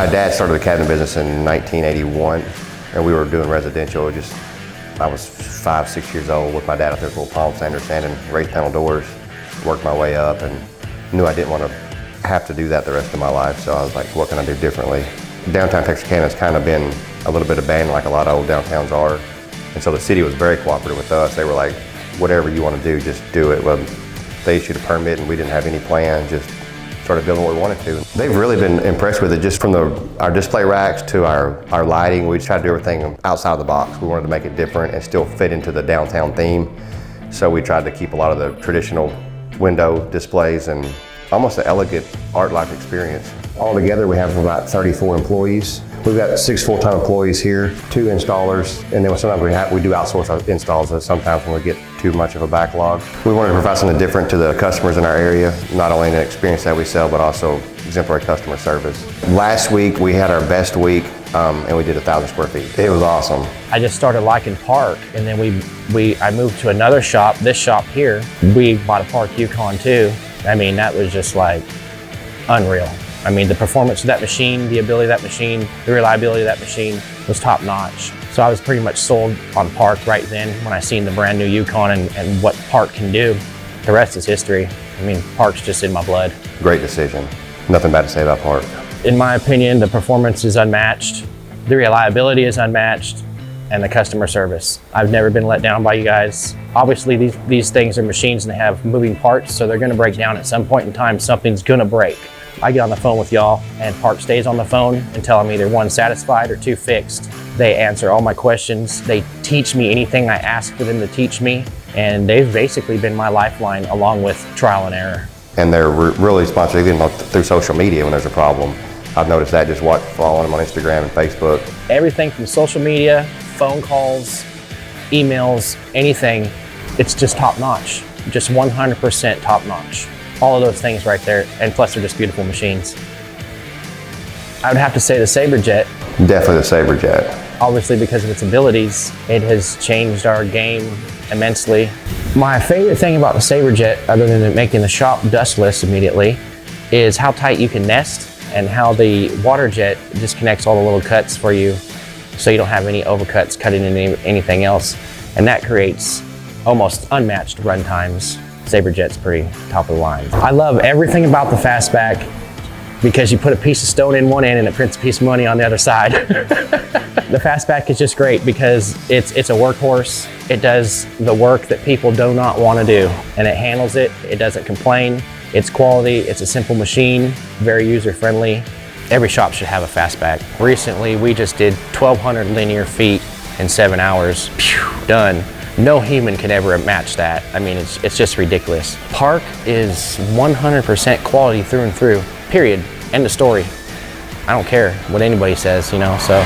My dad started the cabinet business in 1981, and we were doing residential. I was 5, 6 years old with my dad out there with a little palm sander sanding raised panel doors, worked my way up, and knew I didn't want to have to do that the rest of my life, so I was like, what can I do differently? Downtown Texarkana has kind of been a little bit abandoned like a lot of old downtowns are, and so the city was very cooperative with us. They were like, whatever you want to do, just do it. Well, they issued a permit and we didn't have any plan, just started building what we wanted to. They've really been impressed with it, just from our display racks to our lighting. We just tried to do everything outside the box. We wanted to make it different and still fit into the downtown theme. So we tried to keep a lot of the traditional window displays and almost an elegant art-like experience. Altogether, we have about 34 employees. We've got 6 full-time employees here, 2 installers, and then sometimes we do outsource our installs sometimes when we get too much of a backlog. We wanted to provide something different to the customers in our area, not only in the experience that we sell, but also exemplary customer service. Last week, we had our best week, and we did 1,000 square feet. It was awesome. I just started liking Park, and then I moved to another shop, this shop here. We bought a Park Yukon too. I mean, that was just like unreal. I mean, the performance of that machine, the ability of that machine, the reliability of that machine was top notch. So I was pretty much sold on Park right then when I seen the brand new Yukon and what Park can do. The rest is history. I mean, Park's just in my blood. Great decision. Nothing bad to say about Park. In my opinion, the performance is unmatched, the reliability is unmatched, and the customer service. I've never been let down by you guys. Obviously, these things are machines and they have moving parts, so they're gonna break down at some point in time. Something's gonna break. I get on the phone with y'all and Park stays on the phone until I'm either 1, satisfied or 2, fixed. They answer all my questions. They teach me anything I ask for them to teach me. And they've basically been my lifeline along with trial and error. And they're really responsive even through social media when there's a problem. I've noticed that just following them on Instagram and Facebook. Everything from social media, phone calls, emails, anything, it's just top notch. Just 100% top notch. All of those things right there, and plus they're just beautiful machines. I would have to say the saberjet. Definitely the saberjet. Obviously, because of its abilities, it has changed our game immensely. My favorite thing about the saberjet, other than making the shop dustless immediately, is how tight you can nest and how the water jet disconnects all the little cuts for you so you don't have any overcuts cutting into anything else. And that creates almost unmatched run times. Saberjet's pretty top of the line. I love everything about the Fastback because you put a piece of stone in one end and it prints a piece of money on the other side. The Fastback is just great because it's a workhorse. It does the work that people do not want to do, and it handles it. It doesn't complain. It's quality. It's a simple machine, very user-friendly. Every shop should have a Fastback. Recently, we just did 1,200 linear feet in 7 hours. Phew, done. No human could ever match that. I mean, it's just ridiculous. Park is 100% quality through and through, period. End of story. I don't care what anybody says, you know, so.